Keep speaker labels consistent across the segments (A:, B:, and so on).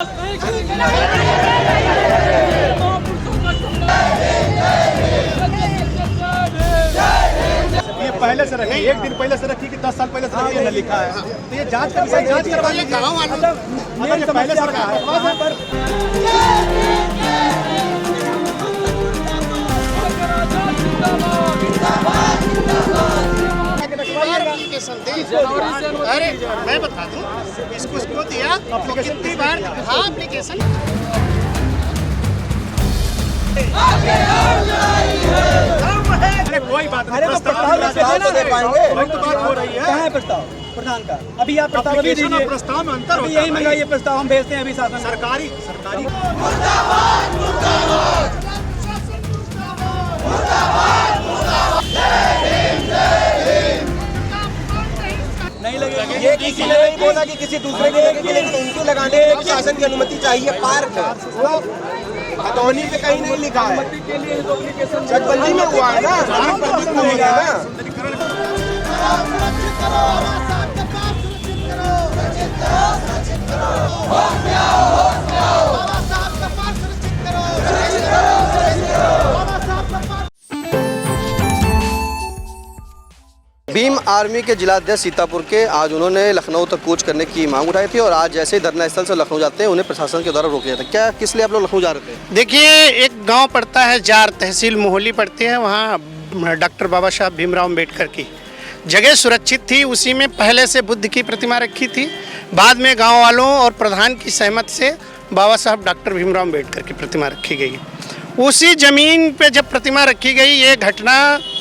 A: ये पहले से रखी, एक दिन पहले से रखी कि 10 साल पहले से रखी है, लिखा है तो ये जांच करवाइए। अगर ये पहले से रखा
B: अरे मैं बता दूं इसको दिया तो कितनी बार हाँ एप्लीकेशन
A: कोई बात नहीं, प्रस्ताव हो रही है।
C: कहाँ है प्रस्ताव प्रधान का? अभी आप प्रस्ताव अभी दीजिए,
A: प्रस्ताव में अंतर
C: अभी यही मंगाइए प्रस्ताव, हम भेजते हैं अभी शासन
A: सरकारी
C: नहीं लगेगी।
D: ये किसी ने नहीं बोला कि किसी दूसरे के लगेगी, लेकिन उनके लगाने के शासन की अनुमति चाहिए। पार्क वो खतौनी पे कहीं नहीं लिखा है, चकबंदी में हुआ है ना, बंदी में हुआ है ना।
E: भीम आर्मी के जिलाध्यक्ष सीतापुर के आज उन्होंने लखनऊ तक कूच करने की मांग उठाई थी और आज जैसे ही धरना स्थल से लखनऊ जाते हैं उन्हें प्रशासन के द्वारा रोक दिया था। क्या किस लिए आप लोग लखनऊ जा रहे थे?
B: देखिए एक गांव पड़ता है जार, तहसील मोहाली पड़ती है, वहाँ डॉक्टर बाबा साहब भीमराव अम्बेडकर की जगह सुरक्षित थी, उसी में पहले से बुद्ध की प्रतिमा रखी थी। बाद में गाँव वालों और प्रधान की सहमति से बाबा साहब डॉक्टर भीमराव अम्बेडकर की प्रतिमा रखी गई। उसी ज़मीन पर जब प्रतिमा रखी गई, ये घटना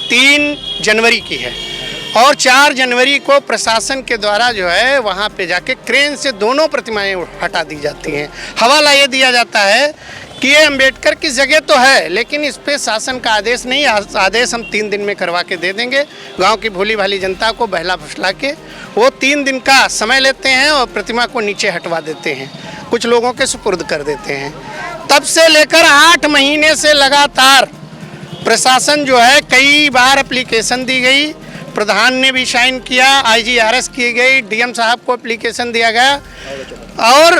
B: 3 जनवरी की है और 4 जनवरी को प्रशासन के द्वारा जो है वहाँ पे जाके क्रेन से दोनों प्रतिमाएं हटा दी जाती हैं। हवाला ये दिया जाता है कि ये अम्बेडकर की जगह तो है, लेकिन इस पे शासन का आदेश नहीं, आदेश हम 3 दिन में करवा के दे देंगे। गांव की भोली भाली जनता को बहला फुसला के वो 3 दिन का समय लेते हैं और प्रतिमा को नीचे हटवा देते हैं, कुछ लोगों के सुपुर्द कर देते हैं। तब से लेकर 8 महीने से लगातार प्रशासन जो है, कई बार एप्लीकेशन दी गई, प्रधान ने भी साइन किया, IGRS की गई, DM साहब को एप्लीकेशन दिया गया और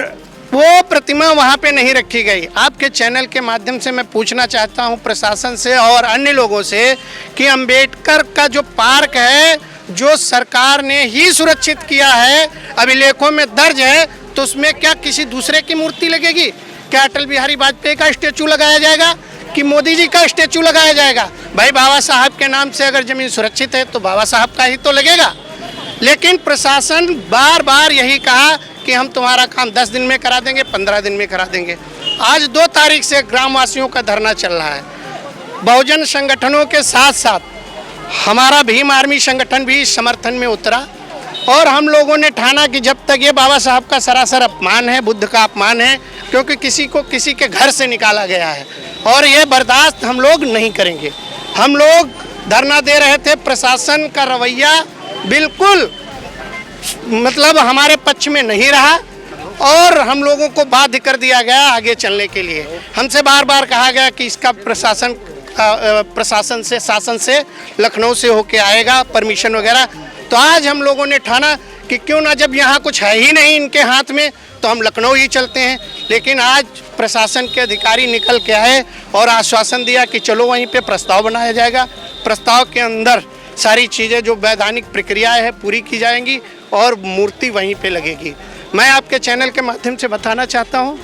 B: वो प्रतिमा वहाँ पे नहीं रखी गई। आपके चैनल के माध्यम से मैं पूछना चाहता हूँ प्रशासन से और अन्य लोगों से कि अम्बेडकर का जो पार्क है, जो सरकार ने ही सुरक्षित किया है, अभिलेखों में दर्ज है, तो उसमें क्या किसी दूसरे की मूर्ति लगेगी? क्या अटल बिहारी वाजपेयी का स्टेचू लगाया जाएगा कि मोदी जी का स्टेचू लगाया जाएगा? भाई बाबा साहब के नाम से अगर ज़मीन सुरक्षित है तो बाबा साहब का ही तो लगेगा। लेकिन प्रशासन बार बार यही कहा कि हम तुम्हारा काम 10 दिन में करा देंगे, 15 दिन में करा देंगे। आज 2 तारीख से ग्रामवासियों का धरना चल रहा है। बहुजन संगठनों के साथ साथ हमारा भीम आर्मी संगठन भी इस समर्थन में उतरा और हम लोगों ने ठाना कि जब तक ये बाबा साहब का सरासर अपमान है, बुद्ध का अपमान है, क्योंकि किसी को किसी के घर से निकाला गया है और ये बर्दाश्त हम लोग नहीं करेंगे। हम लोग धरना दे रहे थे, प्रशासन का रवैया बिल्कुल मतलब हमारे पक्ष में नहीं रहा और हम लोगों को बाध्य कर दिया गया आगे चलने के लिए। हमसे बार बार कहा गया कि इसका प्रशासन से शासन से लखनऊ से होके आएगा परमिशन वगैरह। तो आज हम लोगों ने ठाना कि क्यों ना, जब यहाँ कुछ है ही नहीं इनके हाथ में, तो हम लखनऊ ही चलते हैं। लेकिन आज प्रशासन के अधिकारी निकल के आए और आश्वासन दिया कि चलो वहीं पे प्रस्ताव बनाया जाएगा, प्रस्ताव के अंदर सारी चीज़ें जो वैधानिक प्रक्रियाएं हैं पूरी की जाएंगी और मूर्ति वहीं पे लगेगी। मैं आपके चैनल के माध्यम से बताना चाहता हूं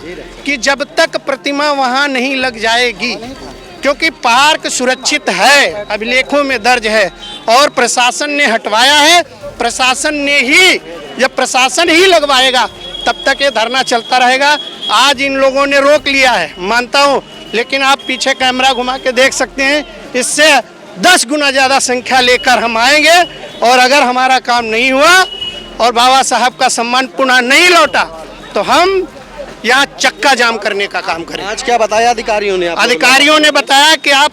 B: कि जब तक प्रतिमा वहां नहीं लग जाएगी, क्योंकि पार्क सुरक्षित है, अभिलेखों में दर्ज है और प्रशासन ने हटवाया है, प्रशासन ने ही, जब प्रशासन ही लगवाएगा तब तक ये धरना चलता रहेगा। आज इन लोगों ने रोक लिया है, मानता हूँ, लेकिन आप पीछे कैमरा घुमा के देख सकते हैं, इससे 10 गुना ज़्यादा संख्या लेकर हम आएंगे और अगर हमारा काम नहीं हुआ और बाबा साहब का सम्मान पुनः नहीं लौटा तो हम यहाँ चक्का जाम करने का काम करें।
E: आज क्या बताया अधिकारियों ने?
B: अधिकारियों ने बताया कि आप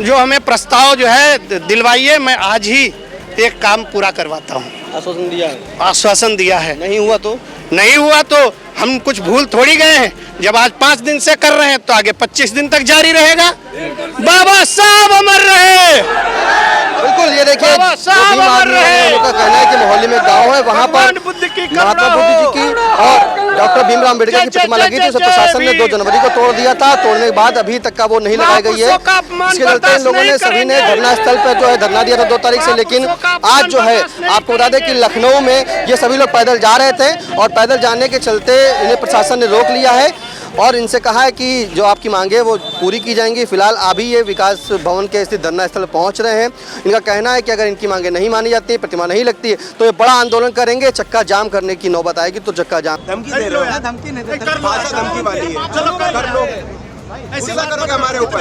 B: जो हमें प्रस्ताव जो है दिलवाइए, मैं आज ही एक काम पूरा करवाता हूँ।
E: आश्वासन दिया है?
B: आश्वासन दिया है।
E: नहीं हुआ तो?
B: नहीं हुआ तो हम कुछ भूल थोड़ी गए हैं। जब आज 5 दिन से कर रहे हैं तो आगे 25 दिन तक जारी रहेगा। बाबा साहब अमर रहे।
E: बिल्कुल, ये देखिए
B: बाबा साहब अमर रहे।
E: उनका कहना है कि मोहाली में गांव है, वहां पर महात्मा बुद्ध जी की और डॉक्टर भीमराव अम्बेडकर की प्रतिमा लगी थी, उसे प्रशासन ने 2 जनवरी को तोड़ दिया था। तोड़ने के बाद अभी तक का वो नहीं लगाई गई है। इसके चलते इन लोगों ने सभी ने धरना स्थल पर जो है धरना दिया था 2 तारीख से। लेकिन आज जो है आपको बता दें कि लखनऊ में ये सभी लोग पैदल जा रहे थे और पैदल जाने के चलते इन्हें प्रशासन ने रोक लिया है और इनसे कहा है कि जो आपकी मांगे वो पूरी की जाएंगी। फिलहाल अभी ये विकास भवन के स्थित धरना स्थल पहुंच रहे हैं। इनका कहना है कि अगर इनकी मांगे नहीं मानी जाती, प्रतिमा नहीं लगती है तो ये बड़ा आंदोलन करेंगे, चक्का जाम करने की नौबत आएगी। तो चक्का जाम
D: धमकी दे रहे हो,
C: धमकी नहीं देते।
D: भाषा धमकी वाली है। चलो कर लो, ऐसे करोगे हमारे ऊपर।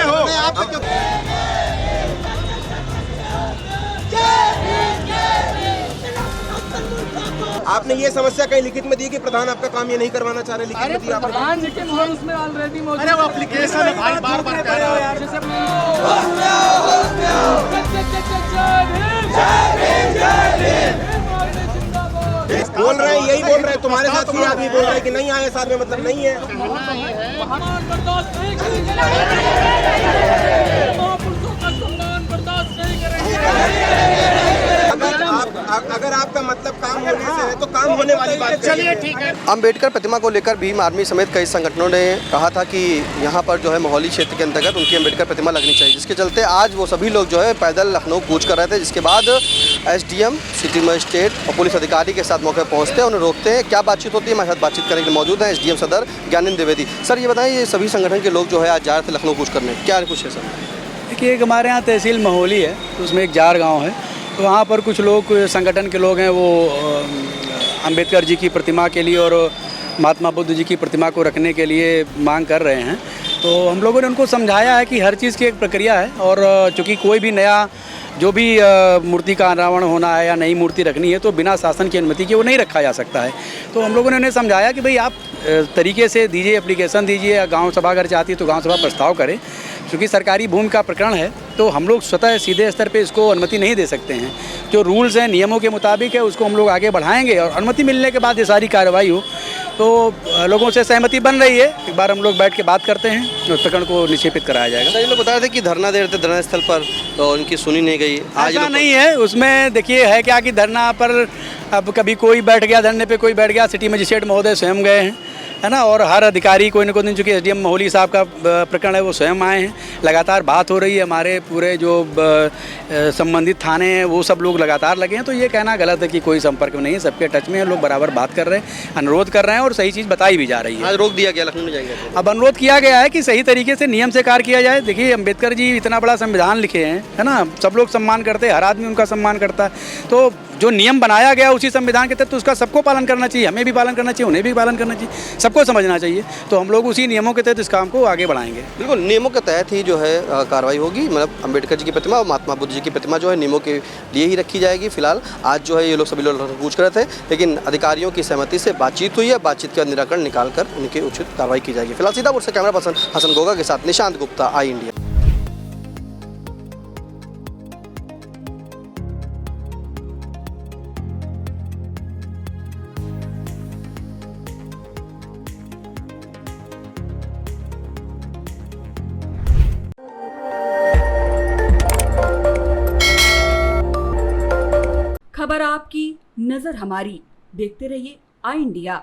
D: आपने ये समस्या कहीं लिखित में दी कि प्रधान आपका काम ये नहीं करवाना चाह रहे? लिखित में दी आपने?
F: प्रधान जी के मोहर उसमें ऑलरेडी मौजूद
A: अरे वो एप्लीकेशन है भाई, बार-बार कह रहे हो यार।
D: बोल रहे हैं, यही बोल रहे हैं। तुम्हारे साथ ये आदमी बोल रहे हैं कि नहीं आए, साथ में मतलब नहीं है।
F: बर्दाश्त नहीं करेंगे, महापुरुषों का सम्मान बर्दाश्त नहीं करेंगे।
D: अगर आपका मतलब काम होने से है तो काम होने वाली बात। चलिए ठीक है।
E: अम्बेडकर प्रतिमा को लेकर भीम आर्मी समेत कई संगठनों ने कहा था कि यहाँ पर जो है मोहाली क्षेत्र के अंतर्गत उनकी अम्बेडकर प्रतिमा लगनी चाहिए, जिसके चलते आज वो सभी लोग जो है पैदल लखनऊ कूच कर रहे थे। जिसके बाद एसडीएम, सिटी मजिस्ट्रेट और पुलिस अधिकारी के साथ मौके पहुँचते हैं, उन्हें रोकते हैं। क्या बातचीत होती है, हमारे साथ बातचीत करने के लिए मौजूद है एसडीएम सदर ज्ञानेंद्र द्विवेदी। सर ये बताएं, ये सभी संगठन के लोग जो है आज जा रहे थे लखनऊ कूच करने, क्या कुछ है सर?
C: देखिए, एक हमारे यहाँ तहसील मोहाली है, तो उसमें एक जार गांव है, तो वहाँ पर कुछ लोग संगठन के लोग हैं, वो अंबेडकर जी की प्रतिमा के लिए और महात्मा बुद्ध जी की प्रतिमा को रखने के लिए मांग कर रहे हैं। तो हम लोगों ने उनको समझाया है कि हर चीज़ की एक प्रक्रिया है और चूँकि कोई भी नया जो भी मूर्ति का अनावरण होना है या नई मूर्ति रखनी है तो बिना शासन की अनुमति के वो नहीं रखा जा सकता है। तो हम लोगों ने उन्हें समझाया कि भाई आप तरीके से दीजिए, एप्लीकेशन दीजिए, या गाँव सभा अगर चाहती है तो गाँव सभा प्रस्ताव करें। क्योंकि सरकारी भूमि का प्रकरण है तो हम लोग स्वतः सीधे स्तर पे इसको अनुमति नहीं दे सकते हैं। जो रूल्स हैं, नियमों के मुताबिक है, उसको हम लोग आगे बढ़ाएंगे और अनुमति मिलने के बाद ये सारी कार्रवाई हो। तो लोगों से सहमति बन रही है, एक बार हम लोग बैठ के बात करते हैं और प्रकरण को निक्षेपित कराया जाएगा।
E: ये लोग बता रहे थे कि धरना दे रहे थे धरना स्थल पर, तो उनकी सुनी नहीं गई। आज
C: ऐसा नहीं है, उसमें देखिए है क्या कि धरना पर अब कभी कोई बैठ गया, धरने पे कोई बैठ गया, सिटी मजिस्ट्रेट महोदय स्वयं गए हैं, है ना, और हर अधिकारी कोई न कोई दिन, चूँकि एसडीएम मोहाली साहब का प्रकरण है वो स्वयं आए हैं। लगातार बात हो रही है, हमारे पूरे जो संबंधित थाने हैं वो सब लोग लगातार लगे हैं। तो ये कहना गलत है कि कोई संपर्क में नहीं है, सबके टच में है, लोग बराबर बात कर रहे हैं, अनुरोध कर रहे हैं और सही चीज़ बताई भी जा रही है।
E: आज रोक दिया गया, लखनऊ में जाएंगे।
C: अब अनुरोध किया गया है कि सही तरीके से नियम से कार्य किया जाए। देखिए, अम्बेडकर जी इतना बड़ा संविधान लिखे हैं, है ना, सब लोग सम्मान करते हैं, हर आदमी उनका सम्मान करता है। तो जो नियम बनाया गया उसी संविधान के तहत, तो उसका सबको पालन करना चाहिए, हमें भी पालन करना चाहिए, उन्हें भी पालन करना चाहिए, सबको समझना चाहिए। तो हम लोग उसी नियमों के तहत इस काम को आगे बढ़ाएंगे।
E: बिल्कुल नियमों के तहत ही जो है कार्रवाई होगी। मतलब अम्बेडकर जी की प्रतिमा और महात्मा बुद्ध जी की प्रतिमा जो है नियमों के लिए ही रखी जाएगी। फिलहाल आज जो है ये लोग सभी लोग पूछ कर रहे थे, लेकिन अधिकारियों की सहमति से बातचीत हुई है, बातचीत का निराकरण निकाल कर उनकी उचित कार्रवाई की जाएगी। फिलहाल सीतापुर से कैमरा पर्सन हसन गोगा के साथ निशांत गुप्ता, आई इंडिया।
G: खबर आपकी, नजर हमारी। देखते रहिए आई इंडिया।